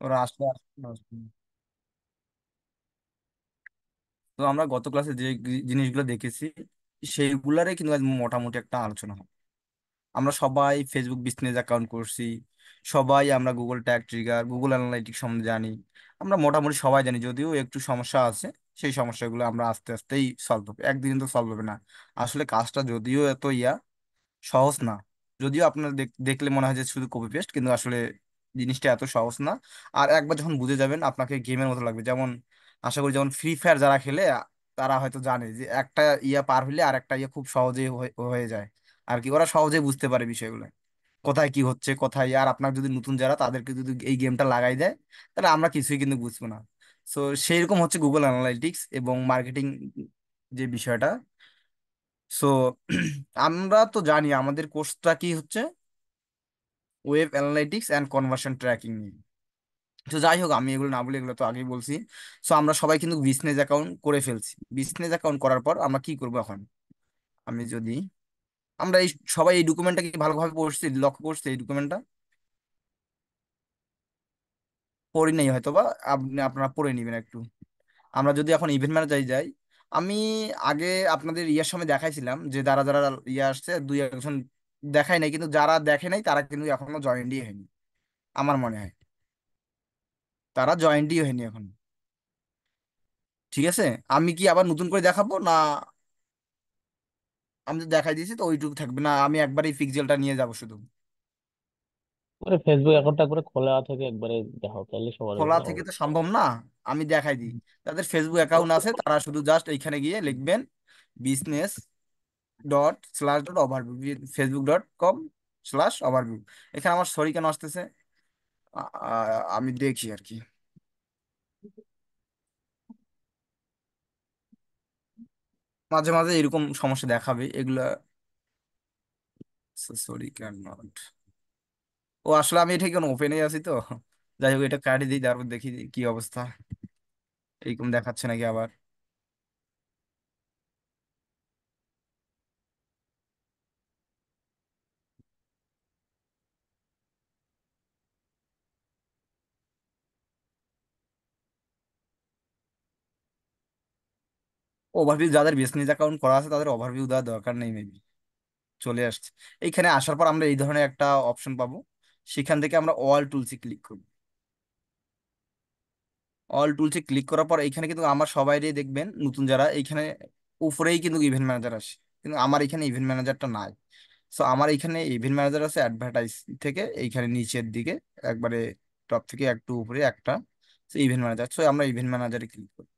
ওরা আসলে আসলে তো আমরা গত ক্লাসে যে জিনিসগুলো দেখেছি সেইগুলারই কিন্তু আজ মোটামুটি একটা আলোচনা হবে। আমরা সবাই ফেসবুক বিজনেস অ্যাকাউন্ট করছি, সবাই আমরা Google tag trigger Google analytics সম্বন্ধে জানি। আমরা মোটামুটি সবাই জানি, যদিও একটু সমস্যা আছে। সেই সমস্যাগুলো আমরা আস্তে আস্তেই সলভ হবে, একদিন তো সলভ হবে না। আসলে কাজটা যদিও এত সহজ না, যদিও আপনার দেখলে মনে হয় যে শুধু কপি পেস্ট, কিন্তু আসলে জিনিসটা এত সহজ না। আর একবার যখন বুঝে যাবেন আপনাকে গেমের মতো লাগবে। যেমন আশা করি যেমন ফ্রি ফায়ার যারা খেলে তারা হয়তো জানে যে একটা পার হইলে আর একটা খুব সহজেই হয়ে যায়। আর কি ওরা সহজেই বুঝতে পারে বিষয়গুলো, কোথায় কি হচ্ছে কোথায়। আর আপনার যদি নতুন যারা তাদেরকে যদি এই গেমটা লাগাই দেয়, তাহলে আমরা কিছুই কিন্তু বুঝবো না। সো সেই রকম হচ্ছে গুগল অ্যানালাইটিক্স এবং মার্কেটিং যে বিষয়টা। সো আমরা তো জানি আমাদের কোর্সটা কি হচ্ছে, web analytics and conversion tracking নিয়ে। তো যাই হোক, আমি এগুলো না বলে, এগুলো তো আগেই বলছি। সো আমরা সবাই কিন্তু বিজনেস অ্যাকাউন্ট করে ফেলছি। বিজনেস অ্যাকাউন্ট করার পর আমরা কি করবো এখন? আমি যদি আমরা এই সবাই এই ডকুমেন্টটা কি ভালোভাবে পড়ছি, লক্ষ্য করছি এই ডকুমেন্টটা? পড়ি নাই হয়তো বা, আপনারা পড়ে নিবেন একটু। আমরা যদি এখন ইভেন্ট ম্যানেজারে যাই, আমি আগে আপনাদের ইয়ার সময় দেখাইছিলাম যে যারা যারা ইয়ে আসছে দুই একজন দেখাই নাই, কিন্তু যারা দেখে নাই তারা কিন্তু এখনো জয়েন্টই হয়নি আমার মনে হয়। তারা জয়েন্টই হয়নি এখন। ঠিক আছে, আমি কি আবার নতুন করে দেখাবো না? আমি তো দেখাই দিয়েছি, তো ওইটুকু থাকবে না, আমি একবার এই পিক্সেলটা নিয়ে যাব শুধু। করে ফেসবুক অ্যাকাউন্টটা করে খোলা থেকে একবারে দেখাও, তাহলে সবার খোলা কাছে থেকে হবে। তো সম্ভব না। আমি দেখাই দিই, তাদের ফেসবুক অ্যাকাউন্ট আছে, তারা শুধু জাস্ট এইখানে গিয়ে লিখবেন business dot slash dot overview, facebook.com/overview। এখানে আমার সরি কেন আসতেছে? আমি দেখি আর কি, মাঝে মাঝে এরকম সমস্যা দেখাবে এগুলা। Sorry can not. ও আসলে আমি এটা কেন ওপেনে আছি তো। যাই হোক, এটা কাটি দিই, তারপর দেখি কি অবস্থা, এরকম দেখাচ্ছে নাকি আবার। ওভারভিউ যাদের বিজনেস অ্যাকাউন্ট করা আছে তাদের ওভারভিউ দেওয়ার দরকার নেই মেবি। চলে আসছে। এইখানে আসার পর আমরা এই ধরনের একটা অপশন পাবো, সেখান থেকে আমরা অল টুলসে ক্লিক করব। অল টুলসে ক্লিক করার পর এইখানে কিন্তু আমার সবাইরই দেখবেন নতুন যারা এইখানে উপরেই কিন্তু ইভেন্ট ম্যানেজার আসে, কিন্তু আমার এখানে ইভেন্ট ম্যানেজারটা নাই। সো আমার এখানে ইভেন্ট ম্যানেজার আছে অ্যাডভার্টাইজ থেকে এইখানে নিচের দিকে একবারে টপ থেকে একটু উপরে একটা ইভেন্ট ম্যানেজার। সো আমরা ইভেন্ট ম্যানেজারে ক্লিক করি।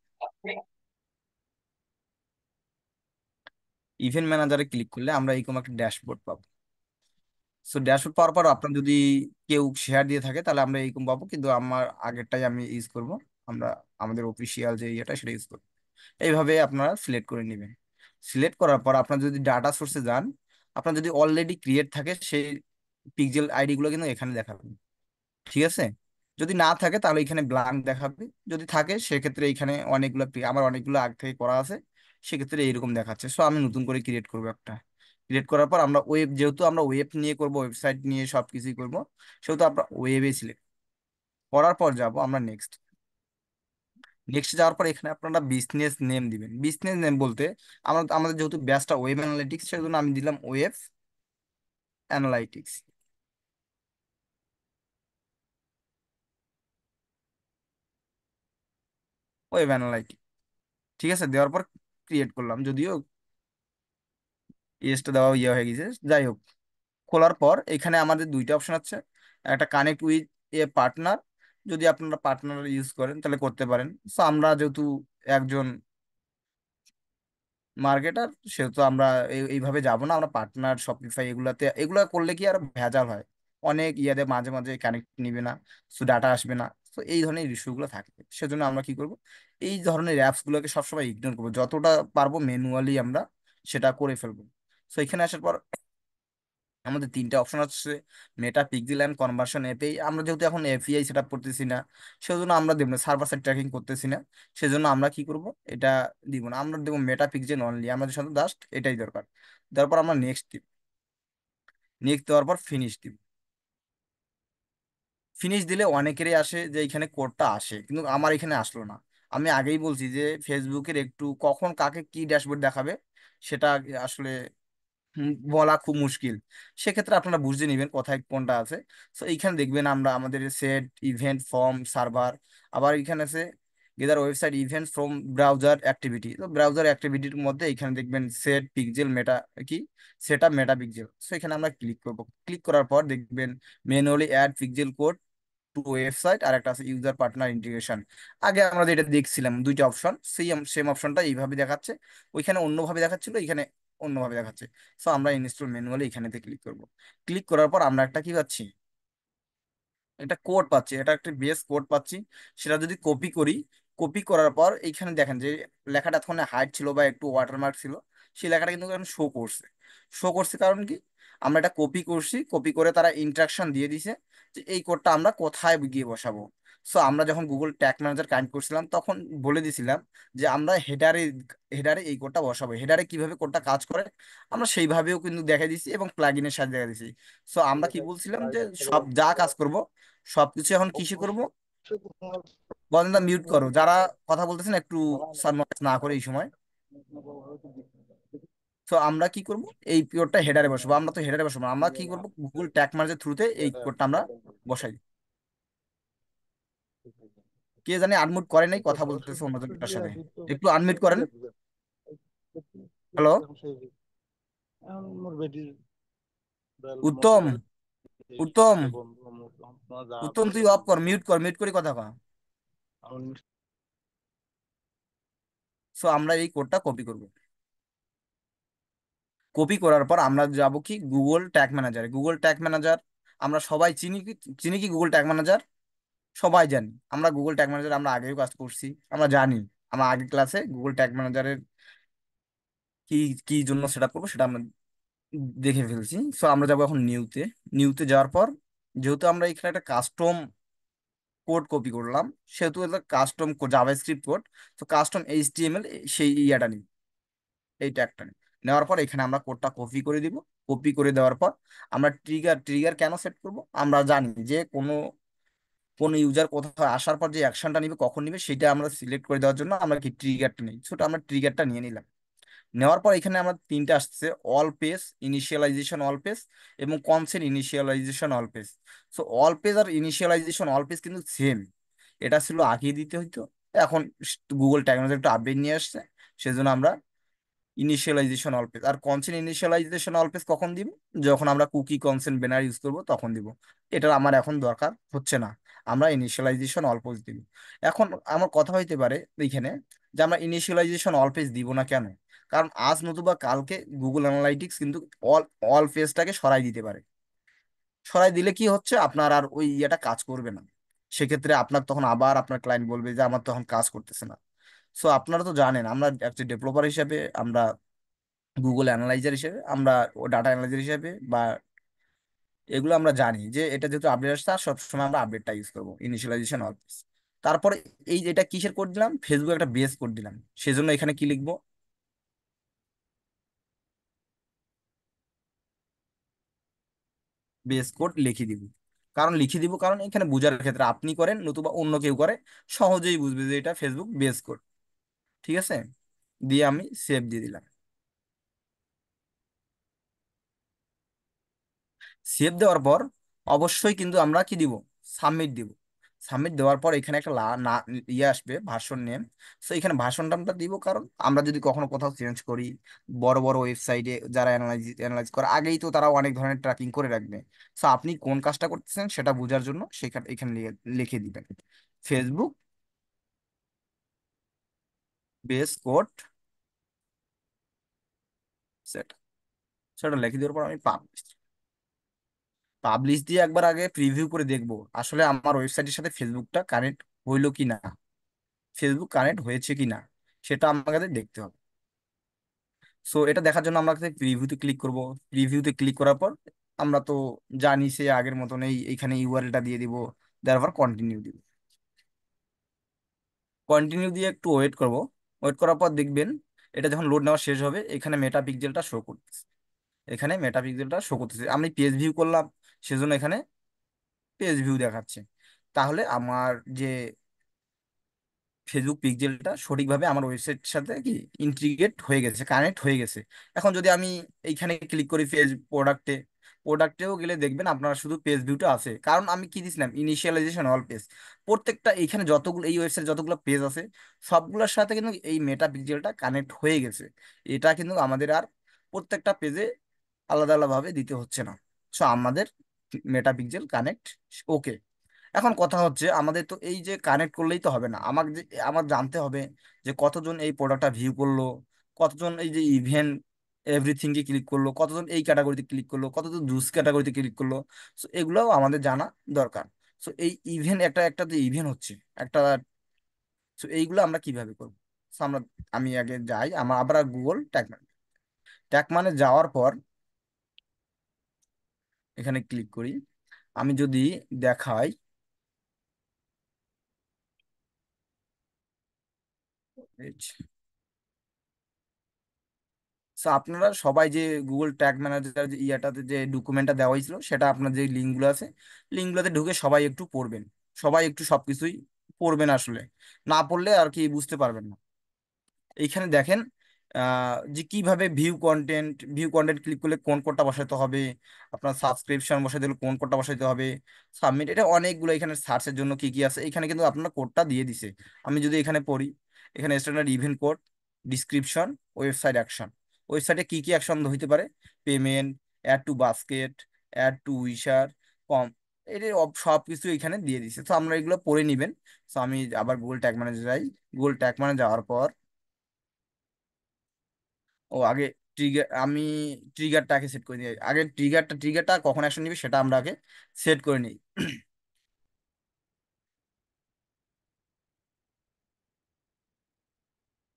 ইভেন্ট ম্যানেজারে ক্লিক করলে আমরা এইরকম একটা ড্যাশবোর্ড পাবো। সো ড্যাশবোর্ড পাওয়ার পর আপনার যদি কেউ শেয়ার দিয়ে থাকে তাহলে আমরা এইরকম পাবো, কিন্তু আমার আগেরটাই আমি ইউজ করব। আমরা আমাদের অফিসিয়াল যে ইয়েটা সেটা ইউজ করবো। এইভাবে আপনারা সিলেক্ট করে নেবেন। সিলেক্ট করার পর আপনার যদি ডাটা সোর্সে যান, আপনার যদি অলরেডি ক্রিয়েট থাকে সেই পিক্সেল আইডি গুলো কিন্তু এখানে দেখাবে। ঠিক আছে, যদি না থাকে তাহলে এখানে ব্ল্যাঙ্ক দেখাবে। যদি থাকে সেক্ষেত্রে এখানে অনেকগুলো আমার অনেকগুলো আগ থেকে করা আছে, সেক্ষেত্রে এইরকম দেখাচ্ছে। সো আমি নতুন করে ক্রিয়েট করবো একটা। ক্রিয়েট করার পর আমরা ওয়েব, যেহেতু আমরা ওয়েব নিয়ে করব, ওয়েবসাইট নিয়ে সব কিছুই করবো, সেহেতু আমরা ওয়েবে সিলেক্ট করার পর যাব আমরা নেক্সট। নেক্সট যাওয়ার পর এখানে আপনারা বিজনেস নেম দিবেন। বিজনেস নেম বলতে আমরা আমাদের যেহেতু ব্যাচটা ওয়েব অ্যানালিটিক্স, সেজন্য আমি দিলাম ওয়েব অ্যানালাইটিক্স। ওয়েব অ্যানালাইটিক্স ঠিক আছে, দেওয়ার পর ক্রিয়েট করলাম, যদিও ইয়েসটা দেওয়া হয়ে গেছে। যাই হোক, খোলার পর এখানে আমাদের দুইটা অপশন আছে, একটা কানেক্ট উইথ এ পার্টনার। যদি আপনারা পার্টনার ইউজ করেন তাহলে করতে পারেন। সো আমরা যেহেতু একজন মার্কেটার, সেহেতু আমরা এইভাবে যাব না, আমরা পার্টনার শপিফাই এগুলাতে, এগুলা করলে কি আর ভেজাল হয়, অনেক ইয়াদের মাঝে মাঝে কানেক্ট নিবে না, ডাটা আসবে না। তো এই ধরনের ইস্যুগুলো থাকে, সেজন্য আমরা কি করব, এই ধরনের অ্যাপস গুলোকে সবসময় ইগনোর করবো, যতটা পারবো ম্যানুয়ালি আমরা সেটা করে ফেলবো। তো এখানে আসার পর আমাদের তিনটা অপশন আছে, মেটা, পিক্সেল অ্যান্ড কনভার্সন এপিআই। আমরা যেহেতু এখন এপিআই সেট আপ করতেছি না, সেজন্য আমরা দেবো না, সার্ভার সাইড ট্র্যাকিং করতেছি না, সেজন্য আমরা কি করব, এটা দিব না, আমরা দেবো মেটা পিক্সেল অনলি, আমাদের সাথে জাস্ট এটাই দরকার। তারপর আমরা নেক্সট দিব, নেক্সট দেওয়ার পর ফিনিশ দিব। ফিনিশ দিলে অনেকেরই আসে যে এখানে কোডটা আসে, কিন্তু আমার এখানে আসলো না। আমি আগেই বলছি যে ফেসবুকের একটু কখন কাকে কি ড্যাশবোর্ড দেখাবে সেটা আসলে বলা খুব মুশকিল। সেক্ষেত্রে আপনারা বুঝে নেবেন কোথায় কোনটা আছে। তো এইখানে দেখবেন আমরা আমাদের সেট ইভেন্ট ফর্ম সার্ভার, আবার এখানে আছে gather website event from browser activity. তো ব্রাউজার অ্যাক্টিভিটির মধ্যে এখানে দেখবেন সেট পিক্সেল মেটা কি সেট আপ মেটা পিক্সেল। তো এখানে আমরা ক্লিক করব। ক্লিক করার পর দেখবেন manually add pixel code to website, আর একটা আছে ইউজার পার্টনার ইন্টিগ্রেশন। আগে আমরা যেটা দেখছিলাম দুইটা অপশন, সেম অপশনটা এইভাবে দেখাচ্ছে, ওইখানে অন্যভাবে দেখাচ্ছিল, এখানে অন্যভাবে দেখাচ্ছে। সো আমরা ইনস্টল ম্যানুয়ালি এখানেতে ক্লিক করব। ক্লিক করার পর আমরা একটা কি পাচ্ছি, একটা কোড পাচ্ছি, এটা একটা বেস কোড পাচ্ছি। সেটা যদি কপি করি, কপি করার পর এইখানে দেখেন যে লেখাটা তখন হাইট ছিল বা একটু ওয়াটারমার্ক ছিল, সেই লেখাটা কিন্তু এখন শো করছে। শো করছে কারণ কি, আমরা এটা কপি করছি, কপি করে তারা ইনস্ট্রাকশন দিয়ে দিছে যে এই কোডটা আমরা কোথায় গিয়ে বসাবো। সো আমরা যখন গুগল ট্যাগ ম্যানেজার কানেক্ট করছিলাম তখন বলে দিছিলাম যে আমরা হেডারে হেডারে এই কোডটা বসাবো। হেডারে কিভাবে কোডটা কাজ করে আমরা সেইভাবেও কিন্তু দেখাই দিছি এবং প্লাগইনের সাথে দেখা দিছি। সো আমরা কি বলছিলাম যে সব যা কাজ করব সবকিছু এখন কিসে করব। বলেন না, মিউট করো যারা কথা বলতেছেন একটু সানমাইজ না করে এই সময়। তো আমরা কি করব, এই কোডটা হেডারে বসাবো। আমরা তো হেডারে বসাবো না। আমরা কি করব, গুগল ট্যাগ মার্জের থ্রুতে এই কোডটা আমরা বসাই। কে জানি আনমিউট করে নাই, কথা বলতেছে অন্যজনের সাথে, একটু আনমিউট করেন। হ্যালো, উত্তম, উত্তম, উত্তম তুই অফ কর, মিউট কর, মিউট করে কথা কয়। সো আমরা এই কোডটা কপি করব। কপি করার পর আমরা যাব কি গুগল ট্যাগ ম্যানেজারে। গুগল ট্যাগ ম্যানেজার আমরা সবাই চিনি কি, চিনি কি গুগল ট্যাগ ম্যানেজার? সবাই জানি আমরা গুগল ট্যাগ ম্যানেজার, আমরা আগেও কাজ করছি, আমরা জানি। আমরা আগের ক্লাসে গুগল ট্যাগ ম্যানেজারের কি কি জন্য সেট আপ করবো সেটা আমরা দেখে ফেলছি। সো আমরা যাবো এখন নিউতে। নিউতে যাওয়ার পর যেহেতু আমরা এখানে একটা কাস্টম কোড কপি করলাম, সেহেতু এটা কাস্টম জাভাস্ক্রিপ্ট কোড। তো কাস্টম এইচটিএমএল সেই ইয়াটা নিই, এই ট্যাগটা নিই। নেওয়ার পর এখানে আমরা কোডটা কপি করে দিব। কপি করে দেওয়ার পর আমরা ট্রিগার, ট্রিগার কেন সেট করব, আমরা জানি যে কোনো কোন ইউজার কোথাও আসার পর যে অ্যাকশনটা নিবে কখন নিবে সেটা আমরা সিলেক্ট করে দেওয়ার জন্য আমরা কি ট্রিগারটা নিই। ছোট আমরা ট্রিগারটা নিয়ে নিলাম। নেওয়ার পর এখানে আমরা তিনটা আসছে, all page initialization all page এবং consent initialization all page. So all page আর ইনিশিয়ালাইজেশন অল পেজ কিন্তু সেম, এটা ছিল আগে দিতে হইতো। এখন গুগল টেকনোলজি একটু আপডেট নিয়ে আসছে, সেজন্য আমরা ইনিশিয়ালাইজেশন অল পেজ আর কনসেন্ট ইনিশিয়ালাইজেশন অল পেজ কখন দিব, যখন আমরা কুকি কনসেন্ট ব্যানার ইউজ করব তখন দিব। এটা আমার এখন দরকার হচ্ছে না, আমরা ইনিশিয়ালাইজেশন অল পেজ দিব। এখন আমার কথা হইতে পারে এইখানে যে আমরা ইনিশিয়ালাইজেশন অল পেজ দিব না কেন, কারণ আজ নতুবা কালকে গুগল অ্যানালাইটিক্স কিন্তু অল অল পেজটাকে সরাই দিতে পারে। সরাই দিলে কি হচ্ছে, আপনার আর ওই ইয়েটা কাজ করবে না। সেক্ষেত্রে আপনার তখন আবার আপনার ক্লায়েন্ট বলবে যে আমার তখন কাজ করতেছে না। সো আপনারা তো জানেন আমরা একটা ডেভেলপার হিসেবে, আমরা গুগল অ্যানালাইজার হিসেবে, আমরা ও ডাটা অ্যানালাইজার হিসেবে বা এগুলো আমরা জানি যে এটা যেহেতু আপডেট আসছে আর সবসময় আমরা আপডেটটা ইউজ করবো ইনিশিয়ালাইজেশন অলওয়েজ। তারপরে এই এটা কিসের কোড দিলাম, ফেসবুক একটা বেস কোড দিলাম, সেজন্য এখানে কি লিখবো, বেস কোড লিখে দিব। কারণ লিখে দিব কারণ এখানে বোঝার ক্ষেত্রে আপনি করেন নতুবা অন্য কেউ করে সহজেই বুঝবে যে এটা ফেসবুক বেস কোড। ঠিক আছে, দিয়ে আমি সেভ দিয়ে দিলাম। সেভ দেওয়ার পর অবশ্যই কিন্তু আমরা কি দিব, সাবমিট দিব। সাবমিট দেওয়ার পর এখানে একটা না ইয়ে আসবে ভার্সন নেম। সো এখানে ভার্সনটা আমরা দিব, কারণ আমরা যদি কখনো কোথাও চেঞ্জ করি, বড় বড় ওয়েবসাইটে যারা অ্যানালাইজ করে আগেই তো তারা অনেক ধরনের ট্র্যাকিং করে রাখবে। সো আপনি কোন কাজটা করতেছেন সেটা বোঝার জন্য সেখানে এখানে লিখে দিবেন ফেসবুক বেস কোড সেট। সেটা লিখে দেওয়ার পর আমি পাবলিশ, পাবলিশ দিয়ে একবার আগে প্রিভিউ করে দেখবো আসলে আমার ওয়েবসাইটের সাথে ফেসবুকটা কানেক্ট হইলো কি না, ফেসবুক কানেক্ট হয়েছে কি না সেটা আমাদের দেখতে হবে। সো এটা দেখার জন্য আমরা প্রিভিউতে ক্লিক করব। প্রিভিউতে ক্লিক করার পর আমরা তো জানি সে আগের মতন এইখানে ইউআরএলটা দিয়ে দিব, দেওয়ার পর কন্টিনিউ দিব। কন্টিনিউ দিয়ে একটু ওয়েট করব। ওয়েট করার পর দেখবেন এটা যখন লোড নেওয়া শেষ হবে এখানে মেটা পিক্সেলটা শো করতেছে। এখানে মেটা পিক্সেলটা শো করতেছে, আমি পেজ ভিউ করলাম সেজন্য এখানে পেজ ভিউ দেখাচ্ছে। তাহলে আমার যে ফেসবুক পিক্সেলটা সঠিকভাবে আমার ওয়েবসাইটের সাথে কি ইন্টিগ্রেট হয়ে গেছে, কানেক্ট হয়ে গেছে। এখন যদি আমি এইখানে ক্লিক করি ফেস প্রোডাক্টে, প্রোডাক্টেও গেলে দেখবেন আপনারা শুধু পেজ ভিউটা আছে, কারণ আমি কি দিছিলাম ইনিশিয়ালাইজেশন অল পেজ। প্রত্যেকটা এইখানে যতগুলো এই ওয়েবসাইট যতগুলো পেজ আছে সবগুলোর সাথে কিন্তু এই মেটা পিক্সেলটা কানেক্ট হয়ে গেছে। এটা কিন্তু আমাদের আর প্রত্যেকটা পেজে আলাদা আলাদাভাবে দিতে হচ্ছে না। সো আমাদের মেটা পিক্সেল কানেক্ট ওকে। এখন কথা হচ্ছে আমাদের তো এই যে কানেক্ট করলেই তো হবে না, আমাকে যে আমার জানতে হবে যে কতজন এই প্রোডাক্টটা ভিউ করলো, কতজন এই যে ইভেন্ট এভরিথিং কে ক্লিক করলো, কতজন এই ক্যাটাগরিতে ক্লিক করলো, কতজন জুস ক্যাটাগরিতে ক্লিক করলো। সো এগুলোও আমাদের জানা দরকার। সো এই ইভেন্ট একটা একটা যে ইভেন্ট হচ্ছে একটা, সো এইগুলো আমরা কিভাবে করবো? সো আমরা, আমি আগে যাই আমার আবার গুগল ট্যাগ মানে, ট্যাগ মানে যাওয়ার পর এখানে ক্লিক করি। আমি যদি দেখাই, সো আপনারা সবাই যে গুগল ট্যাগ ম্যানেজার যে ইয়াটাতে যে ডকুমেন্টটা দেওয়া হয়েছিল সেটা আপনার যে লিঙ্কগুলো আছে লিঙ্কগুলোতে ঢুকে সবাই একটু পড়বেন। সবাই একটু সবকিছুই পড়বেন আসলে, না পড়লে আর কি বুঝতে পারবেন না। এইখানে দেখেন যে কিভাবে ভিউ কন্টেন্ট ক্লিক করলে কোন কোডটা বসাতে হবে, আপনার সাবস্ক্রিপশন বসাতে হলে কোন কোডটা বসাতে হবে, সাবমিট, এটা অনেকগুলো এখানে সার্চের জন্য কি কি আছে এখানে কিন্তু আপনার কোডটা দিয়ে দিছে। আমি যদি এখানে পড়ি, এখানে standard event code, description, website action, ওয়েবসাইটে কি কি অ্যাকশন হইতে পারে, payment, add to basket, add to wisher, কম, এটা সব কিছু এখানে দিয়ে দিছে। তো আমরা এগুলো পড়ে নিবেন। তো আমি আবার গুগল ট্যাগ ম্যানেজার যাই। গুগল ট্যাগ ম্যানেজার যাওয়ার পর ও আগে ট্রিগার, আমি ট্রিগারটাকে সেট করে নিই আগে। ট্রিগারটা কখন অ্যাকশন নিবে সেটা আমরা আগে সেট করে নিই।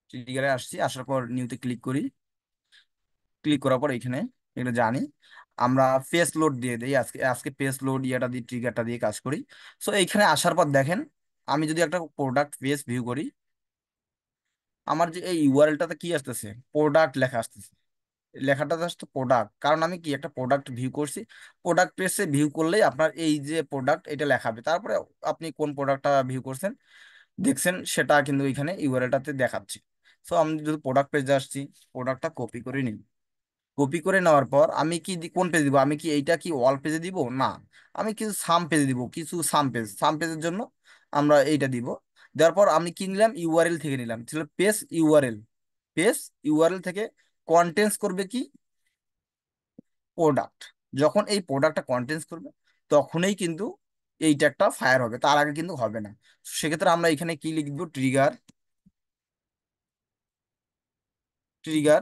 ট্রিগারে আসছি, আসার পর নিউতে ক্লিক করি। ক্লিক করার পর এখানে এটা জানি আমরা পেজ লোড দিয়ে দিই। আজকে আজকে পেজ লোড ইয়াটা দিয়ে ট্রিগারটা দিয়ে কাজ করি। সো এইখানে আসার পর দেখেন আমি যদি একটা প্রোডাক্ট পেজ ভিউ করি, আমার যে এই ইউআরএলটাতে কি আসতেছে, প্রোডাক্ট লেখা আসতেছে। লেখাটা জাস্ট প্রোডাক্ট, কারণ আমি কি একটা প্রোডাক্ট ভিউ করছি। প্রোডাক্ট পেজে ভিউ করলেই আপনার এই যে প্রোডাক্ট এটা লেখাবে, তারপরে আপনি কোন প্রোডাক্টটা ভিউ করছেন দেখছেন সেটা কিন্তু এখানে ইউআরএলটাতে দেখাচ্ছে। সো আমি যদি প্রোডাক্ট পেজে আসছি, প্রোডাক্টটা কপি করে নিই। কপি করে নেওয়ার পর আমি কি কোন পেজে দিব, আমি কি এইটা কি ওয়াল পেজে দিব না, আমি কিছু সাম পেজে দিব, কিছু সাম পেজের জন্য আমরা এইটা দিব। দেওয়ার পর আমি কি নিলাম, ইউআরএল থেকে নিলাম, ছিল পেজ ইউআরএল। পেজ ইউআরএল থেকে কন্টেন্টস করবে কি প্রোডাক্ট। যখন এই প্রোডাক্টটা কন্টেন্টস করবে তখনই কিন্তু এই ট্যাগটা ফায়ার হবে, তার আগে কিন্তু হবে না। সেক্ষেত্রে আমরা এখানে কি লিখবো, ট্রিগার, ট্রিগার,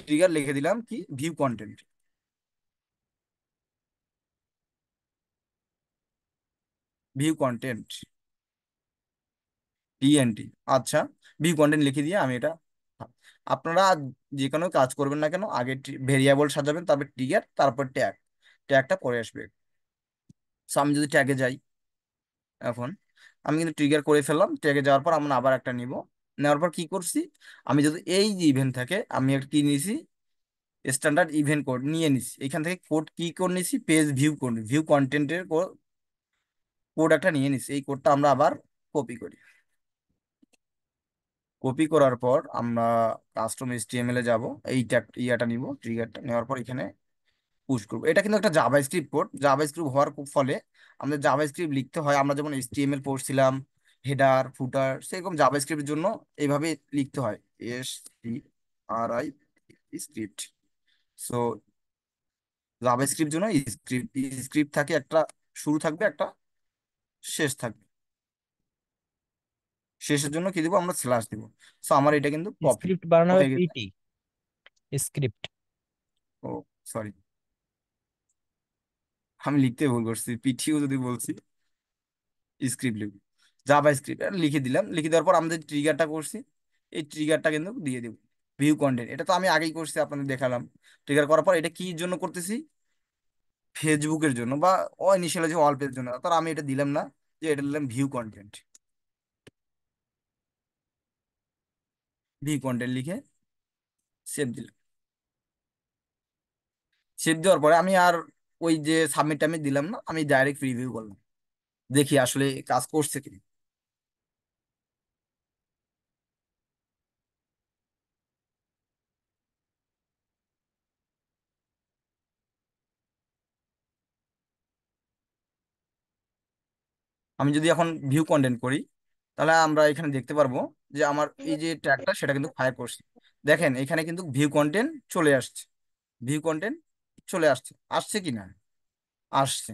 ট্রিগার লিখে দিলাম কি view content, view content, TNT. আচ্ছা, ভিউ কন্টেন্ট লিখে দিয়ে আমি এটা, আপনারা যে কোনো কাজ করবেন না কেন আগে ভেরিয়েবল সাজাবেন, তারপর ট্রিগার, তারপর ট্যাগ, ট্যাগটা পরে আসবে। So আমি যদি ট্যাগে যাই এখন, আমি কিন্তু ট্রিগার করে ফেললাম, ট্যাগে যাওয়ার পর আমরা আবার একটা নিব। নেওয়ার পর কি করছি, আমি যদি এই যে ইভেন্ট থাকে আমি একটা কি নিয়েছি, স্ট্যান্ডার্ড ইভেন্ট কোড নিয়ে নিছি। এখান থেকে কোড কি কোড নিছি, পেজ ভিউ কোড, ভিউ কন্টেন্টের কোড একটা নিয়ে নিছি। এই কোডটা আমরা আবার কপি করি। কপি করার পর আমরা কাস্টম এইচটিএমএল এ যাব, এই ট্যাগ ইয়াটা নিব, ট্রিগারটা নেওয়ার পর এখানে পুশ করবো। এটা কিন্তু একটা জাভাস্ক্রিপ্ট কোড, জাভাস্ক্রিপ্ট হওয়ার ফলে আমাদের জাভাস্ক্রিপ্ট লিখতে হয়, আমরা যেমন এইচটিএমএল পড়ছিলাম হেডার ফুটার, সেরকম জাভাস্ক্রিপ্টের জন্য এইভাবে লিখতে হয়, SCRI স্ক্রিপ্ট। সো জাভাস্ক্রিপ্ট জন্য স্ক্রিপ্ট, স্ক্রিপ্ট থাকে একটা, শুরু থাকবে একটা শেষ থাকবে, শেষের জন্য কি দিব আমরা, স্ল্যাশ দিব। সো আমার এটা কিন্তু কপি স্ক্রিপ্ট বানানো হবে হয়ে গেছে। PT script. ও সরি, আমি লিখতে ভুল করছি, পিটিও যদি বলছি, স্ক্রিপ্ট লিখব, জাভা স্ক্রিপ্ট লিখে দিলাম। লিখে দেওয়ার পর আমাদের ট্রিগারটা করছি, এই ট্রিগারটা কিন্তু দিয়ে দেব, ভিউ কন্টেন্ট, এটা তো আমি আগেই করছি আপনাদের দেখালাম। ট্রিগার করার পর এটা কি জন্য করতেছি, ফেসবুকের জন্য বা ইনিশিয়াল যে অল পেজের জন্য, তার আমি এটা দিলাম না, যে এটা দিলাম ভিউ কন্টেন্ট। ভিউ কন্টেন্ট লিখে সেভ দিলাম। সেভ দেওয়ার পরে আমি আর ওই যে সাবমিট আমি দিলাম না, আমি ডাইরেক্ট রিভিউ করলাম, দেখি আসলে কাজ করছে কি। আমি যদি এখন ভিউ কন্টেন্ট করি, তাহলে আমরা এখানে দেখতে পারবো যে আমার এই যে ট্যাগটা সেটা কিন্তু ফায়ার করছে। দেখেন এখানে কিন্তু ভিউ কন্টেন্ট চলে আসছে, ভিউ কন্টেন্ট চলে আসছে, আসছে কি না, আসছে।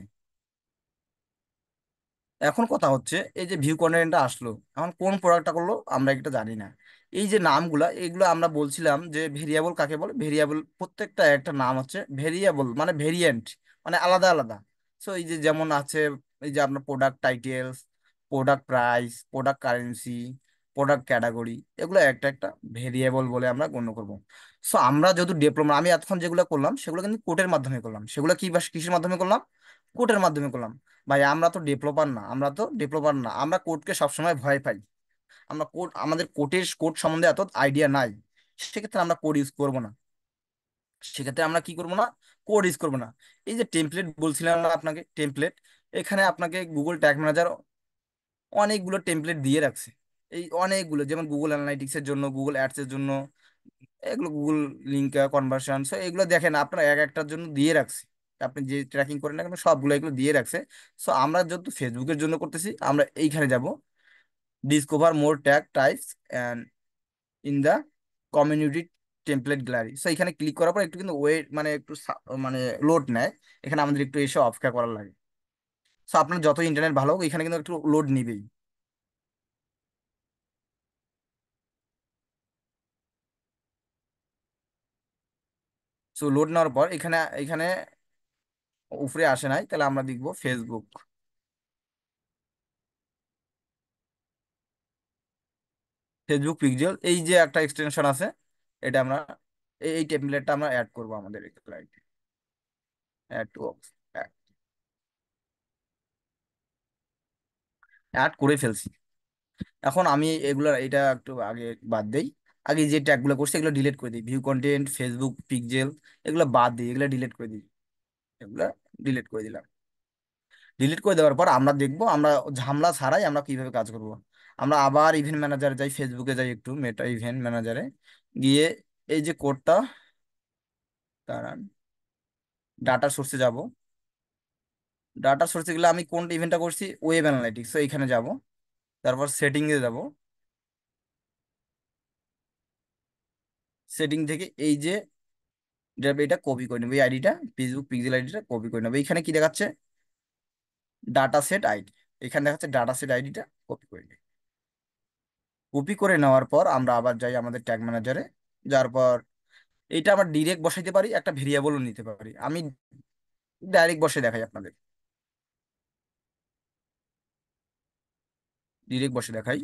এখন কথা হচ্ছে এই যে ভিউ কন্টেন্টটা আসলো, এখন কোন প্রোডাক্টটা করলো আমরা এটা জানি না। এই যে নামগুলা এগুলো আমরা বলছিলাম যে ভেরিয়েবল কাকে বলে, ভেরিয়েবল প্রত্যেকটা একটা নাম হচ্ছে ভেরিয়েবল, মানে ভেরিয়েন্ট, মানে আলাদা আলাদা। সো এই যে যেমন আছে, এই যে আপনার product titles, product price, product currency, product category, এগুলো একটা একটা ভেরিয়েবল বলে আমরা গণ্য করব। সো আমরা যেহেতু ডিপ্লোমা, আমি এতক্ষণ যেগুলো করলাম সেগুলো কিন্তু কোডের মাধ্যমে করলাম, সেগুলো কি কিসের মাধ্যমে করলাম, কোডের মাধ্যমে করলাম। ভাই আমরা তো ডেভেলপার না, আমরা তো ডেভেলপার না, আমরা কোডকে সবসময় ভয় পাই। আমরা কোড, আমাদের কোড সম্বন্ধে এত আইডিয়া নাই, সেক্ষেত্রে আমরা কোড ইউজ করবো না। সেক্ষেত্রে আমরা কি করবো না, কোড ইউজ করবো না। এই যে টেমপ্লেট বলছিলাম না আপনাকে, টেমপ্লেট, এখানে আপনাকে গুগল ট্যাগ ম্যানেজার অনেকগুলো টেমপ্লেট দিয়ে রাখছে। এই অনেকগুলো, যেমন গুগল অ্যানালাইটিক্স এর জন্য, গুগল অ্যাডস এর জন্য, এগুলো গুগল লিঙ্ক কনভার্সন, সো এগুলো দেখেন আপনার এক একটার জন্য দিয়ে রাখছে। আপনি যে ট্র্যাকিং করেন না কেন সবগুলো এগুলো দিয়ে রাখছে। সো আমরা যেহেতু ফেসবুকের জন্য করতেছি, আমরা এইখানে যাব, discover more tag types and in the community template gallery. So এখানে ক্লিক করার পর একটু কিন্তু ওয়েট, মানে একটু মানে লোড নেয়। এখানে আমাদের একটু এসে অপেক্ষা করার লাগে। সো আপনার যত ইন্টারনেট ভালো হোক, এখানে কিন্তু একটু লোড নিবেই। সো লোড নেওয়ার পর এখানে এখানে উপরে আসে নাই, তাহলে আমরা দেখবো ফেসবুক, ফেসবুক পিক্সেল, এই যে একটা এক্সটেনশন আছে, এটা আমরা এই টেমপ্লেটটা আমরা অ্যাড করবো আমাদের ক্লায়েন্টে, অ্যাড টু অ্যাড করে ফেলছি। এখন আমি এগুলো, এটা একটু আগে বাদ দেই, আগে যে ট্যাগগুলো করছি এগুলো ডিলিট করে দিই, ভিউ কন্টেন্ট, ফেসবুক পিক্সেল, এগুলো বাদ দিই, এগুলো ডিলিট করে দিই, এগুলো ডিলিট করে দিলাম। ডিলিট করে দেওয়ার পর আমরা দেখবো আমরা ঝামেলা ছাড়াই আমরা কিভাবে কাজ করব। আমরা আবার ইভেন্ট ম্যানেজারে যাই, ফেসবুকে যাই, একটু মেটা ইভেন্ট ম্যানেজারে গিয়ে এই যে কোডটা, দাঁড়ান, ডাটা সোর্সে যাব। ডাটা সোর্সে গেলে আমি কোন ইভেন্টটা করছি, ওয়েব অ্যানালাইটিক্স, তো এখানে যাব, তারপর সেটিংয়ে যাব, সেটিং থেকে এই যে এটা কপি করে নেবো, এই আইডিটা, ফেসবুক পিক্সেল আইডিটা কপি করে নেবো। এখানে কি দেখাচ্ছে, ডাটা সেট আইডি, এখানে দেখাচ্ছে ডাটা সেট আইডিটা, কপি করে নিই। কপি করে নেওয়ার পর আমরা আবার যাই আমাদের ট্যাগ ম্যানেজারে, যার পর এটা আবার ডিরেক্ট বসাইতে পারি, একটা ভেরিয়েবলও নিতে পারি। আমি ডাইরেক্ট বসে দেখাই আপনাদের, ডিরেক্ট বসে দেখাই।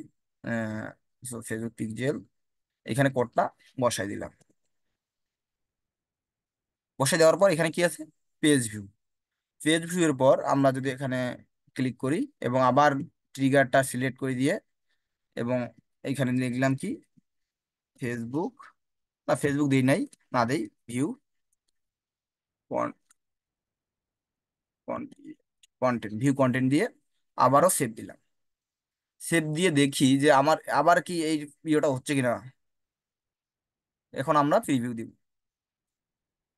ফেসবুক পিক্সেল, এখানে কোডটা বসাই দিলাম। বসাই দেওয়ার পর এখানে কি আছে, পেজ ভিউ। পেজ ভিউ এর পর আমরা যদি এখানে ক্লিক করি এবং আবার ট্রিগারটা সিলেক্ট করে দিয়ে, এবং এইখানে লিখলাম কি, ফেসবুক, না ফেসবুক দিই নাই, না দেই, ভিউ কন্টেন্ট, ভিউ কন্টেন্ট দিয়ে আবারও সেভ দিলাম। সেভ দিয়ে দেখি যে আমার আবার কি এই ভিডিওটা হচ্ছে কিনা। এখন আমরা প্রিভিউ দিব।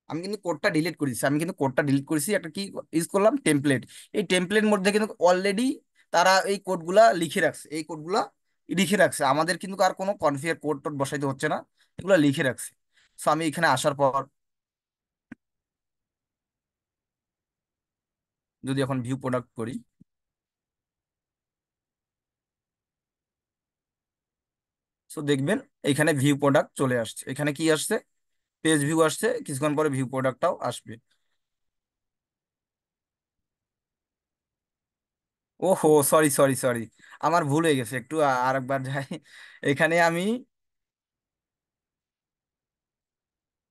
আমি কিন্তু কোডটা ডিলিট করেছি, আমি কিন্তু কোডটা ডিলিট করেছি, একটা কি ইউজ করলাম, টেমপ্লেট। এই টেমপ্লেট মধ্যে কিন্তু অলরেডি তারা এই কোডগুলা লিখে রাখছে, এই কোডগুলা লিখে রাখছে, আমাদের কিন্তু আর কোনো কনফিগার কোড টোড বসাইতে হচ্ছে না, এগুলো লিখে রাখছে। সো আমি এখানে আসার পর যদি এখন ভিউ প্রোডাক্ট করি, সো দেখবেন এখানে ভিউ প্রোডাক্ট চলে আসছে, এখানে কি আসছে, পেজ ভিউ আসছে, কিছুক্ষণ পরে ভিউ প্রোডাক্টটাও আসবে। ওহো, সরি সরি সরি, আমার ভুল হয়ে গেছে, একটু আরেকবার যাই। এখানে আমি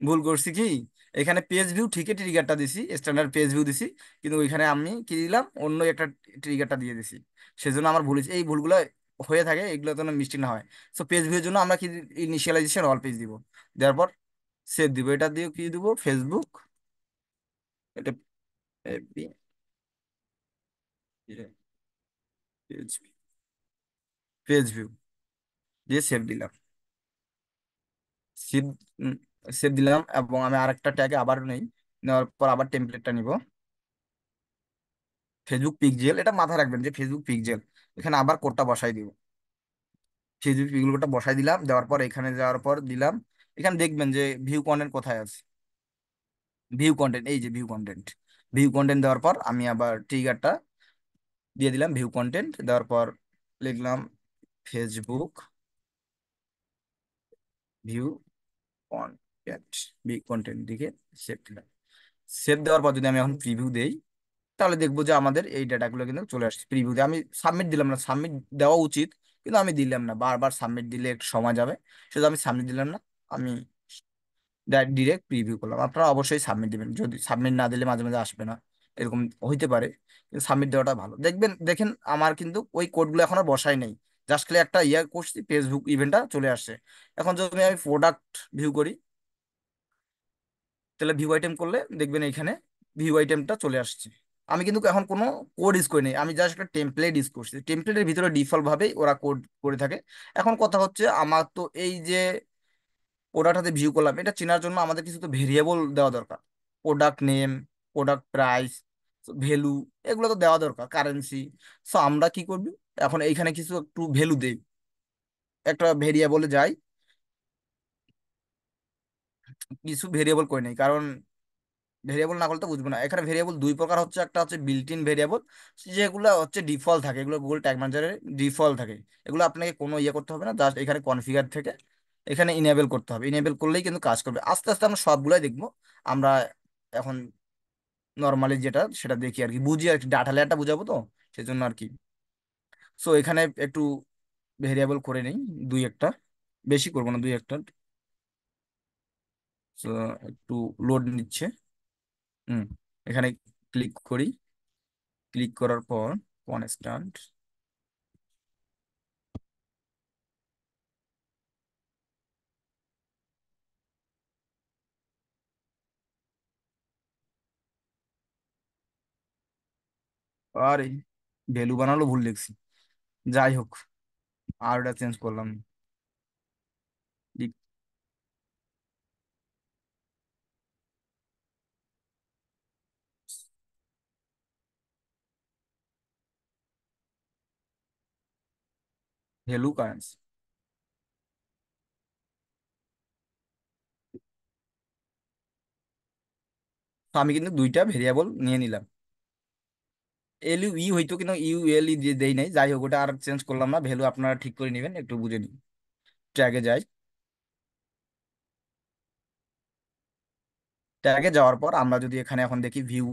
ভুল করছি কি, এখানে পেজ ভিউ ঠিকই ট্রিগারটা দিছি, স্ট্যান্ডার্ড পেজ ভিউ দিছি, কিন্তু ওইখানে আমি কি দিলাম, অন্য একটা ট্রিগারটা দিয়ে দিছি। সেজন্য আমার ভুল হয়েছে, এই ভুলগুলো হয়ে থাকে, এগুলো যেন মিস্টেক না হয়। সো পেজ ভিউর জন্য আমরা কি, ইনিশিয়ালাইজেশন অল পেজ দিব, দেওয়ার পর সেভ দিব, এটা দিয়ে কি দিব, ফেসবুক, এটা এফবি, পেজ, পেজ ভিউ দিয়ে সেভ দিলাম। সেভ, সেভ দিলাম এবং আমি আরেকটা ট্যাগে আবার নেই, নেওয়ার পর আবার টেমপ্লেটটা নিব, ফেসবুক পিক্সেল, এটা মাথায় রাখবেন যে ফেসবুক পিক্সেল। এখানে আবার কোডটা বসাই দিব, ফেসবুক পিক্সেল কোডটা বসাই দিলাম, দেওয়ার পর এখানে যাওয়ার পর দিলাম, এখানে দেখবেন যে ভিউ কন্টেন্ট কোথায় আছে, ভিউ কন্টেন্ট, এই যে ভিউ কন্টেন্ট। ভিউ কন্টেন্ট দেওয়ার পর আমি আবার ট্রিগারটা দিয়ে দিলাম, ভিউ কন্টেন্ট দেওয়ার পর লিখলাম Facebook view content, view content দিকে সেভ দিলাম। সেভ দেওয়ার পর যদি আমি এখন প্রিভিউ দেই, তাহলে দেখবো যে আমাদের এই ডাটাগুলো কিন্তু চলে আসছে প্রিভিউতে। আমি সাবমিট দিলাম না, সাবমিট দেওয়া উচিত কিন্তু আমি দিলাম না, বারবার সাবমিট দিলে একটু সময় যাবে, শুধু আমি সাবমিট দিলাম না, আমি ডিরেক্ট প্রিভিউ করলাম। আপনারা অবশ্যই সাবমিট দিবেন, যদি সাবমিট না দিলে মাঝে মাঝে আসবে না, এরকম হইতে পারে, কিন্তু সাবমিট দেওয়াটা ভালো। দেখবেন, দেখেন আমার কিন্তু ওই কোডগুলো এখন আর বসাই নেই, জাস্ট খালি একটা ইয়ে করছি, ফেসবুক ইভেন্টটা চলে আসছে। এখন যদি আমি প্রোডাক্ট ভিউ করি, তাহলে ভিউ আইটেম করলে দেখবেন এইখানে ভিউ আইটেমটা চলে আসছে। আমি কিন্তু এখন কোনো কোড ইউজ করি নাই, আমি জাস্ট একটা টেমপ্লেট ইউজ করছি, টেমপ্লেটের ভিতরে ডিফল্ট ভাবেই ওরা কোড করে থাকে। এখন কথা হচ্ছে, আমার তো এই যে প্রোডাক্টটাতে ভিউ করলাম, এটা চেনার জন্য আমাদের কিছু তো ভেরিয়েবল দেওয়া দরকার, product name, product price, value, এগুলো তো দেওয়া দরকার, কারেন্সি। সো আমরা কি করবি, এখন এইখানে কিছু একটু ভ্যালু দেই, একটা ভেরিয়েবলে যাই, কিছু ভেরিয়েবল করে নেই, কারণ ভেরিয়েবল না করলে তো বুঝবো না। এখানে ভেরিয়েবল দুই প্রকার হচ্ছে, একটা হচ্ছে বিল্ট ইন ভেরিয়েবল, যেগুলো হচ্ছে ডিফল্ট থাকে, এগুলো গুগল ট্যাগ ম্যানেজারে ডিফল্ট থাকে, এগুলো আপনাকে কোনো ইয়ে করতে হবে না, জাস্ট এখানে কনফিগার থেকে এখানে ইনেবল করতে হবে, ইনেবল করলেই কিন্তু কাজ করবে। আস্তে আস্তে আমরা সবগুলাই দেখবো। আমরা এখন নর্মালি যেটা সেটা দেখি আর কি, বুঝি আর কি, ডাটা লেয়ারটা বুঝাবো তো, সেজন্য আর কি। সো এখানে একটু ভেরিয়েবল করে নেই, দুই একটা, বেশি করবো না, দুই একটা। সো একটু লোড নিচ্ছে। হুম, এখানে ক্লিক করি, ক্লিক করার পর কনস্ট্যান্ট, আরে ভ্যালু বানালো ভুল লিখছি, যাই হোক, আর ওটা চেঞ্জ করলাম। ভ্যালু কারেন্সি, তো আমি কিন্তু দুইটা ভেরিয়েবল নিয়ে নিলাম। এল ইউ ই হইতো, কিন্তু ইউ এল ই দিয়ে দেই নাই, যাই হোক, ওটা আর চেঞ্জ করলাম না, ভ্যালু আপনারা ঠিক করে নেবেন, একটু বুঝে নিন। ট্যাগে যাই, ট্যাগে যাওয়ার পর আমরা যদি এখানে এখন দেখি ভিউ,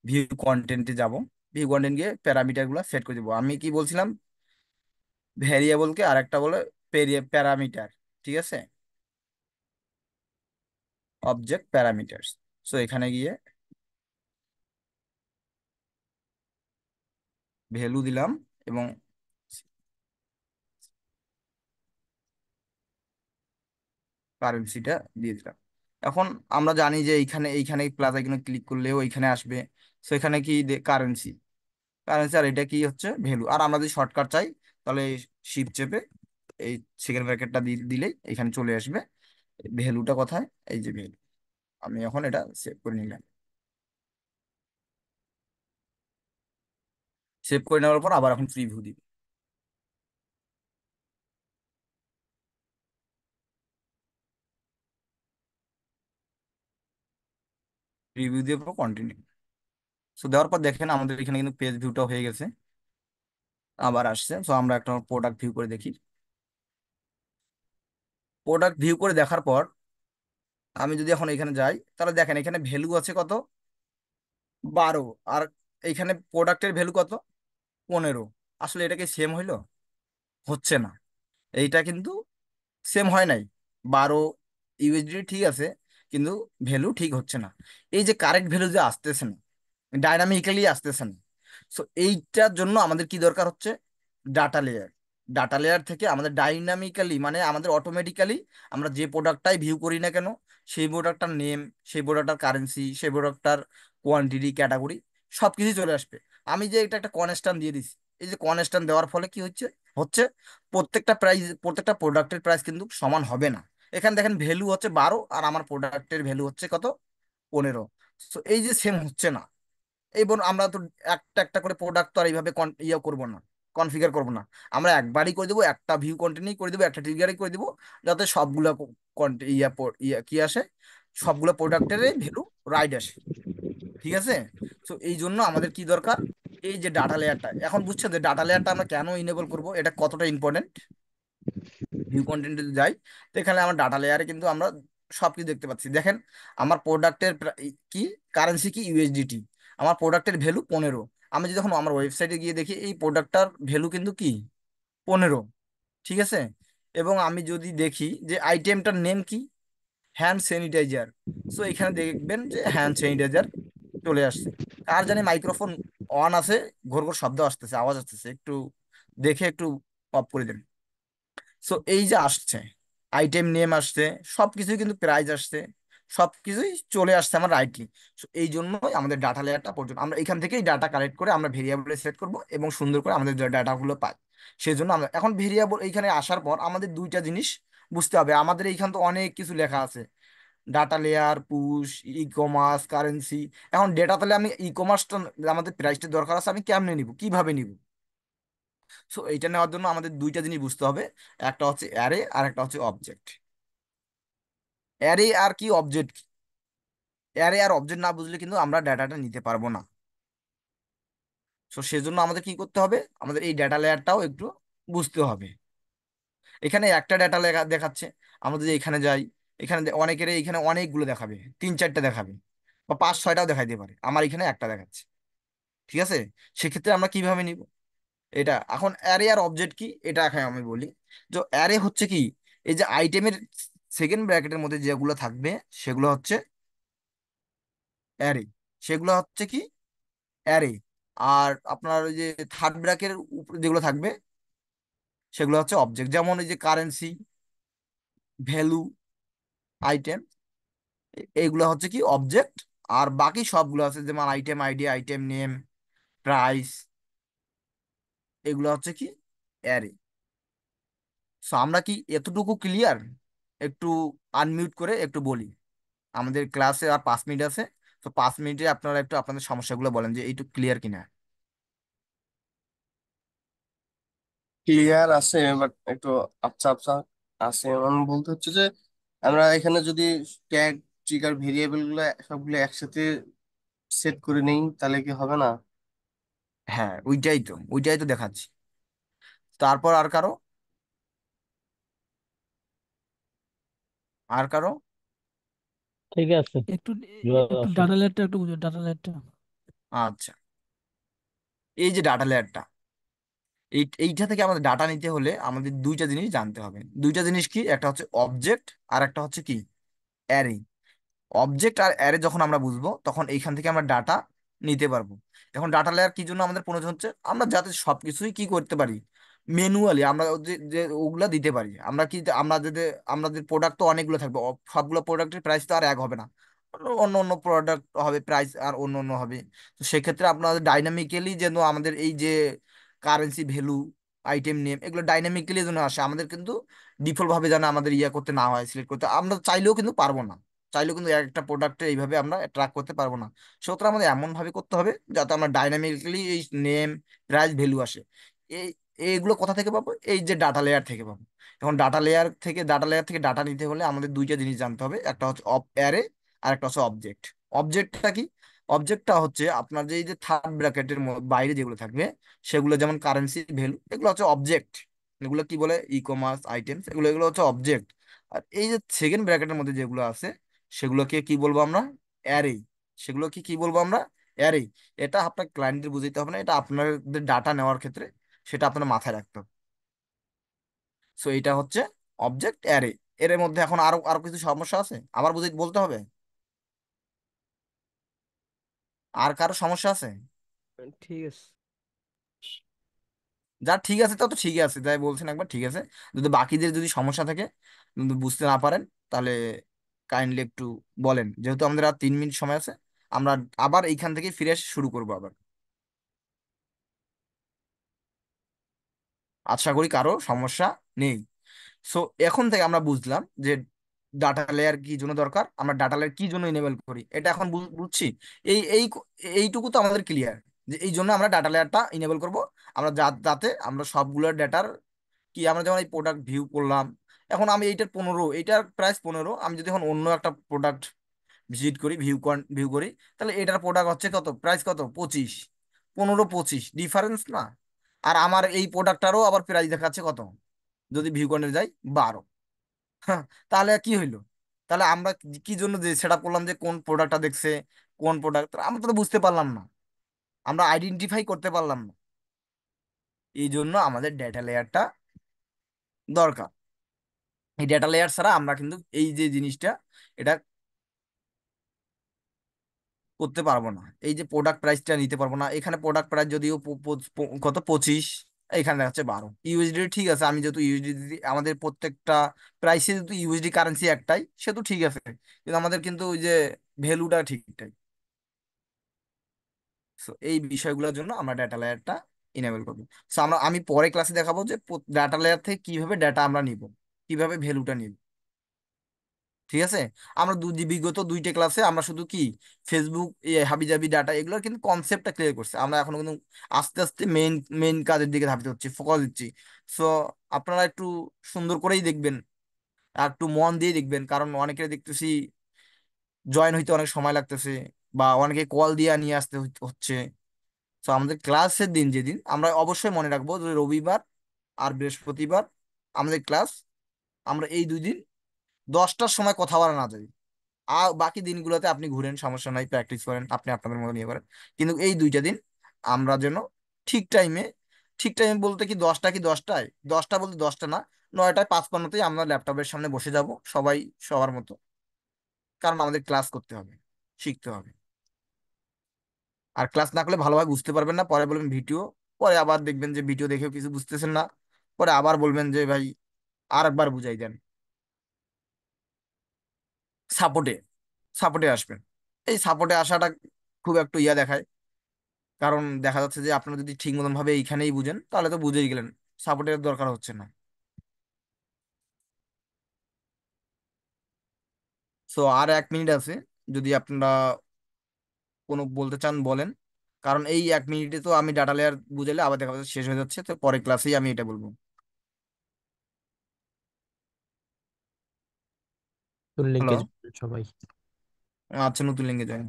ভিউ কন্টেন্টে যাব, ভিউ কন্টেন্ট গিয়ে প্যারামিটার গুলো সেট করে দেবো। আমি কি বলছিলাম, ভ্যারিয়েবলকে আরেকটা বলে প্যারামিটার, ঠিক আছে, অবজেক্ট প্যারামিটার্স। সো এখানে গিয়ে ভ্যালু দিলাম এবং কারেন্সিটা দিয়ে দিলাম। এখন আমরা জানি যে এইখানে এইখানে প্লাস আইকনে ক্লিক করলেও এইখানে আসবে। সো এখানে কি কারেন্সি, কারেন্সি, আর এটা কি হচ্ছে ভ্যালু। আর আমরা যদি শর্টকাট চাই, তাহলে শিফট চেপে এই সেকেন্ড ব্র্যাকেটটা দিলেই এখানে চলে আসবে। ভ্যালুটা কোথায়, এই যে ভ্যালু। আমি এখন এটা সেভ করে নিলাম, সেভ করে নেওয়ার পর আবার এখন প্রিভিউ দিব, প্রিভিউ দিয়ে পর কন্টিনিউ। সো দেওয়ার পর দেখেন আমাদের এখানে কিন্তু পেজ ভিউটা হয়ে গেছে, আবার আসছে। সো আমরা একটা প্রোডাক্ট ভিউ করে দেখি। প্রোডাক্ট ভিউ করে দেখার পর আমি যদি এখন এখানে যাই, তাহলে দেখেন এখানে ভ্যালু আছে কত, 12, আর এইখানে প্রোডাক্টের ভ্যালু কত, 15। আসলে এটা কি সেম হইলো, হচ্ছে না, এইটা কিন্তু সেম হয় নাই। 12 ইউএসডি ঠিক আছে, কিন্তু ভ্যালু ঠিক হচ্ছে না, এই যে কারেক্ট ভ্যালু যে আসতেছে না, ডাইনামিক্যালি আসতেছে না। সো এইটার জন্য আমাদের কি দরকার হচ্ছে, ডাটা লেয়ার। ডাটা লেয়ার থেকে আমাদের ডাইনামিক্যালি, মানে আমাদের অটোমেটিক্যালি আমরা যে প্রোডাক্টটাই ভিউ করি না কেন, সেই প্রোডাক্টটার নেম, সেই প্রোডাক্টটার কারেন্সি, সেই প্রোডাক্টটার কোয়ান্টিটি, ক্যাটাগরি, সব কিছুই চলে আসবে। আমি যে এটা একটা কনস্ট্যান্ট দিয়ে দিছি, এই যে কনস্ট্যান্ট দেওয়ার ফলে কি হচ্ছে, হচ্ছে প্রত্যেকটা প্রাইস, প্রত্যেকটা প্রোডাক্টের প্রাইস কিন্তু সমান হবে না। এখানে দেখেন ভ্যালু হচ্ছে 12 আর আমার প্রোডাক্টের ভ্যালু হচ্ছে কত, 15। তো এই যে সেম হচ্ছে না। এবং আমরা তো একটা একটা করে প্রোডাক্ট তো আর এইভাবে ইয়ে করবো না, কনফিগার করবো না। আমরা একবারই করে দেবো, একটা ভিউ কন্টেন্টই করে দেবো, একটা ট্রিগারই করে দেবো, যাতে সবগুলা ইয়া কি আসে, সবগুলো প্রোডাক্টের ভ্যালু রাইট আসে। ঠিক আছে। তো এই জন্য আমাদের কি দরকার, এই যে ডাটা লেয়ারটা, এখন বুঝছো যে ডাটা লেয়ারটা আমরা কেন ইনেবল করব, এটা কতটা ইম্পর্টেন্ট। ভিউ কন্টেন্টে যাই, তো এখানে আমার ডাটা লেয়ারে কিন্তু আমরা সব কিছু দেখতে পাচ্ছি। দেখেন আমার প্রোডাক্টের কি কারেন্সি কি, ইউএসডিটি। আমার প্রোডাক্টের ভ্যালু 15। আমি যদি যখন আমার ওয়েবসাইটে গিয়ে দেখি এই প্রোডাক্টটার ভ্যালু কিন্তু কি, 15। ঠিক আছে। এবং আমি যদি দেখি যে আইটেমটার নেম কি, হ্যান্ড স্যানিটাইজার, সো এখানে দেখবেন যে হ্যান্ড স্যানিটাইজার চলে আসছে। আর জানি মাইক্রোফোন অন আছে, ঘোর ঘোর শব্দ আসতেছে, আওয়াজ আসতেছে, একটু দেখে একটু অফ করে দেন। সো এই যে আসছে, আইটেম নেম আসছে, সবকিছুই কিন্তু প্রাইস আসছে, সবকিছুই চলে আসছে আমার রাইটলি। এই জন্যই আমাদের ডাটা লেয়ারটা পর্যন্ত আমরা এখান থেকেই ডাটা কালেক্ট করে আমরা ভেরিয়েবলে সেট করব এবং সুন্দর করে আমাদের ডাটাগুলো পাই। সেই জন্য আমরা এখন ভেরিয়েবল এইখানে আসার পর আমাদের দুইটা জিনিস বুঝতে হবে। আমাদের এইখানে তো অনেক কিছু লেখা আছে, data layer, push, e commerce, currency. এখন ডেটা তাহলে আমি ই কমার্সটা, আমাদের প্রাইসটা দরকার আছে, আমি কেমনে নিব, কিভাবে নিব। সো এইটা নেওয়ার জন্য আমাদের দুইটা জিনিস বুঝতে হবে, একটা হচ্ছে অ্যারে আর একটা হচ্ছে অবজেক্ট। অ্যারে আর কি, অবজেক্ট কি। অ্যারে আর অবজেক্ট না বুঝলে কিন্তু আমরা ডাটাটা নিতে পারবো না। সো সেজন্য আমাদের কি করতে হবে, আমাদের এই ডাটা লেয়ারটাও একটু বুঝতে হবে। এখানে একটা ডাটা লেখা দেখাচ্ছে, আমরা যদি এখানে যাই, এখানে অনেকের এখানে অনেকগুলো দেখাবে, 3-4টা দেখাবে, বা 5-6টাও দেখাইতে পারে, আমার এখানে একটা দেখাচ্ছে। ঠিক আছে। সেক্ষেত্রে আমরা কিভাবে নিব এটা। এখন অ্যারে আর অবজেক্ট কি, এটা এখন আমি বলি। যে অ্যারে হচ্ছে কি, এই যে আইটেমের সেকেন্ড ব্র্যাকেটের মধ্যে যেগুলো থাকবে সেগুলো হচ্ছে অ্যারে, সেগুলো হচ্ছে কি, অ্যারে। আর আপনার ওই যে থার্ড ব্র্যাকের উপরে যেগুলো থাকবে সেগুলো হচ্ছে অবজেক্ট, যেমন এই যে কারেন্সি, ভ্যালু, আইটেম, এইগুলো হচ্ছে কি অবজেক্ট। আর বাকি সবগুলো আছে যেমন item ID, item name, price, এগুলো হচ্ছে কি অ্যারে। সো আমরা কি এতটুকু ক্লিয়ার? একটু আনমিউট করে একটু বলি, আমাদের ক্লাসে আর 5 মিনিট আছে। তো 5 মিনিটে আপনারা একটু আপনাদের সমস্যাগুলো বলেন যে এইটুকু ক্লিয়ার কিনা। ক্লিয়ার আছে, বাট একটু আবছা আবছা আছে। মানে বলতে হচ্ছে যে আমরা এখানে যদি ট্যাগ, ট্রিগার, ভেরিয়েবল গুলো সবগুলো একসাথে সেট করে নেই তাহলে কি হবে না? হ্যাঁ, ওইটাই তো দেখাচ্ছি। তারপর আর কারো, আর কারো। ঠিক আছে, একটু জোয়ার একটু আছে। ডাটা লেয়ারটা একটু বুঝো, ডাটা লেয়ারটা। আচ্ছা, এই যে ডাটা লেয়ারটা, এইটা থেকে আমাদের ডাটা নিতে হলে আমাদের দুইটা জিনিস জানতে হবে। দুইটা জিনিস কি, একটা হচ্ছে অবজেক্ট আর একটা হচ্ছে কি অ্যারে। অবজেক্ট আর অ্যারে যখন আমরা বুঝবো তখন এইখান থেকে আমরা ডাটা নিতে পারবো। এখন ডাটা লেয়ার কি জন্য আমাদের প্রয়োজন হচ্ছে, আমরা যাতে সবকিছুই কি করতে পারি, ম্যানুয়ালি আমরা যে যে ওগুলা দিতে পারি। আমরা কি, আমরা যদি, আমাদের প্রোডাক্ট তো অনেকগুলো থাকবে, সবগুলো প্রোডাক্টের প্রাইস তো আর এক হবে না, অন্য অন্য প্রোডাক্ট হবে, প্রাইস আর অন্য অন্য হবে। তো সেক্ষেত্রে আপনাদের ডাইনামিক্যালি যেন আমাদের এই যে কারেন্সি, ভ্যালু, আইটেম নেম, এগুলো ডাইনামিক্যালি যেন আসে, আমাদের কিন্তু ডিফল্ট ভাবে যেন আমাদের ইয়া করতে না হয়, সিলেক্ট করতে আমরা চাইলেও কিন্তু পারবো না। চাইলেও কিন্তু একটা প্রোডাক্টে এইভাবে আমরা ট্র্যাক করতে পারবো না। সুতরাং আমাদের এমন ভাবে করতে হবে যাতে আমরা ডাইনামিক্যালি এই নেম, প্রাইস, ভ্যালু আসে। এই এইগুলো কোথা থেকে পাবো, এই যে ডাটা লেয়ার থেকে পাবো। এখন ডাটা লেয়ার থেকে ডাটা নিতে হলে আমাদের দুইটা জিনিস জানতে হবে, একটা হচ্ছে অ্যারে আর একটা হচ্ছে অবজেক্ট। অবজেক্টটা কি, অবজেক্টটা হচ্ছে আপনার যে এই যে থার্ড ব্র্যাকেটের বাইরে যেগুলো থাকবে সেগুলো, যেমন কারেন্সি, ভ্যালু, এগুলো হচ্ছে অবজেক্ট। এগুলো কি বলে, ই কমার্স, আইটেমস, এগুলো এগুলো হচ্ছে অবজেক্ট। আর এই যে সেকেন্ড ব্র্যাকেটের মধ্যে যেগুলো আছে সেগুলোকে কি বলবো আমরা, অ্যারে। সেগুলো কি কি বলবো আমরা, অ্যারে। এটা আপনার ক্লায়েন্টের বুঝতে হবে না, এটা আপনাদের ডাটা নেওয়ার ক্ষেত্রে সেটা আপনার মাথায় রাখতে হবে। সো এটা হচ্ছে অবজেক্ট, অ্যারে। এর মধ্যে এখন আরো আরো কিছু সমস্যা আছে, আবার বুঝে বলতে হবে। আর কারো সমস্যা আছে? ঠিক আছে। যা ঠিক আছে তা তো ঠিক আছে, যাই বলছেন একবার ঠিক আছে। যদি বাকিদের যদি সমস্যা থাকে, যদি বুঝতে না পারেন, তাহলে কাইন্ডলি একটু বলেন, যেহেতু আমাদের আর 3 মিনিট সময় আছে। আমরা আবার এইখান থেকে ফিরে আসা শুরু করবো আবার। আশা করি কারো সমস্যা নেই। সো এখন থেকে আমরা বুঝলাম যে ডাটা লেয়ার কি জন্য দরকার, আমরা ডাটা লেয়ার কি জন্য ইনেবল করি, এটা এখন বুঝছি। এই এইটুকু তো আমাদের ক্লিয়ার যে এই জন্য আমরা ডাটা লেয়ারটা ইনেবল করব। আমরা যাতে আমরা সবগুলো ডাটার কি, আমরা যেমন এই প্রোডাক্ট ভিউ করলাম, এখন আমি এইটার 15, এইটার প্রাইস 15, আমি যদি এখন অন্য একটা প্রোডাক্ট ভিজিট করি, ভিউ করি, তাহলে এটার প্রোডাক্ট হচ্ছে কত, প্রাইস কত, 25, 15 25 ডিফারেন্স না। আর আমার এই প্রোডাক্টটারও আবার প্রাইস দেখাচ্ছে কত, যদি ভিউ কর্নারে যাই 12। হ্যাঁ, তাহলে কি হইলো? তাহলে আমরা কি কি জন্য যে সেট আপ করলাম যে কোন প্রোডাক্টটা দেখছে, কোন প্রোডাক্ট, আমরা তো বুঝতে পারলাম না, আমরা আইডেন্টিফাই করতে পারলাম না। এই জন্য আমাদের ডেটা লেয়ারটা দরকার। এই ডেটা লেয়ার ছাড়া আমরা কিন্তু এই যে জিনিসটা, এটা করতে পারবো না। এই যে প্রোডাক্ট প্রাইসটা নিতে পারবো না, এখানে প্রোডাক্ট প্রাইস যদিও কত 25, এখানে দেখাচ্ছে 12 ইউএসডি। ঠিক আছে, আমি যেহেতু ইউএসডি, আমাদের প্রত্যেকটা প্রাইসে যেহেতু ইউএসডি কারেন্সি একটাই, সে তো ঠিক আছে, কিন্তু আমাদের কিন্তু ওই যে ভ্যালুটা ঠিকঠাক। সো এই বিষয়গুলোর জন্য আমরা ডাটা লেয়ারটা ইনেবল করবো। সো আমি পরে ক্লাসে দেখাবো যে ডাটা লেয়ার থেকে কিভাবে ডাটা আমরা নিব, কিভাবে ভ্যালুটা নিব। ঠিক আছে। আমরা বিগত 2টে ক্লাসে আমরা শুধু কি ফেসবুক, হাবিজাবি ডাটা, এগুলোর কিন্তু কনসেপ্টটা ক্লিয়ার করছে। আমরা এখনো কিন্তু আস্তে আস্তে মেইন মেইন কাজের দিকে ধাবিত হচ্ছে, ফোকাস দিচ্ছি। সো আপনারা একটু সুন্দর করেই দেখবেন, আর একটু মন দিয়ে দেখবেন, কারণ অনেকে দেখতেছি জয়েন হইতে অনেক সময় লাগতেছে, বা অনেকে কল দিয়ে নিয়ে আসতে হচ্ছে। তো আমাদের ক্লাসের দিন যেদিন, আমরা অবশ্যই মনে রাখবো যে রবিবার আর বৃহস্পতিবার আমাদের ক্লাস, আমরা এই 2 দিন 10টার সময় কথা বলা না যাবে। আর বাকি দিনগুলোতে আপনি ঘুরেন, সমস্যা নাই, প্র্যাকটিস করেন, আপনি আপনাদের মতো নিয়ে করেন। কিন্তু এই 2টা দিন আমরা যেন ঠিক টাইমে, ঠিক টাইমে বলতে কি 10টা, কি 10টায়, 10টা বলতে 10টা না, 9টা 55তেই আমরা ল্যাপটপের সামনে বসে যাব সবাই, সবার মতো। কারণ আমাদের ক্লাস করতে হবে, শিখতে হবে। আর ক্লাস না করলে ভালোভাবে বুঝতে পারবেন না, পরে বলবেন ভিডিও, পরে আবার দেখবেন যে ভিডিও দেখেও কিছু বুঝতেছেন না, পরে আবার বলবেন যে ভাই আর একবার বুঝাই দেন। সাপোর্টে, সাপোর্টে আসবেন। এই সাপোর্টে আসাটা খুব একটু ইয়া দেখায়, কারণ দেখা যাচ্ছে যে আপনারা যদি ঠিক মতন ভাবে এইখানেই বুঝেন, তাহলে তো বুঝেই গেলেন, সাপোর্টের দরকার হচ্ছে না। সো আর 1 মিনিট আছে, যদি আপনারা কোনো বলতে চান বলেন, কারণ এই 1 মিনিটে তো আমি ডাটা লেয়ার বুঝাইলে আবার দেখা যাচ্ছে শেষ হয়ে যাচ্ছে, তো পরের ক্লাসেই আমি এটা বলবো। তো হ্যালো। লিঙ্কে সবাই। আচ্ছা, নতুন লিঙ্কে জয়েন।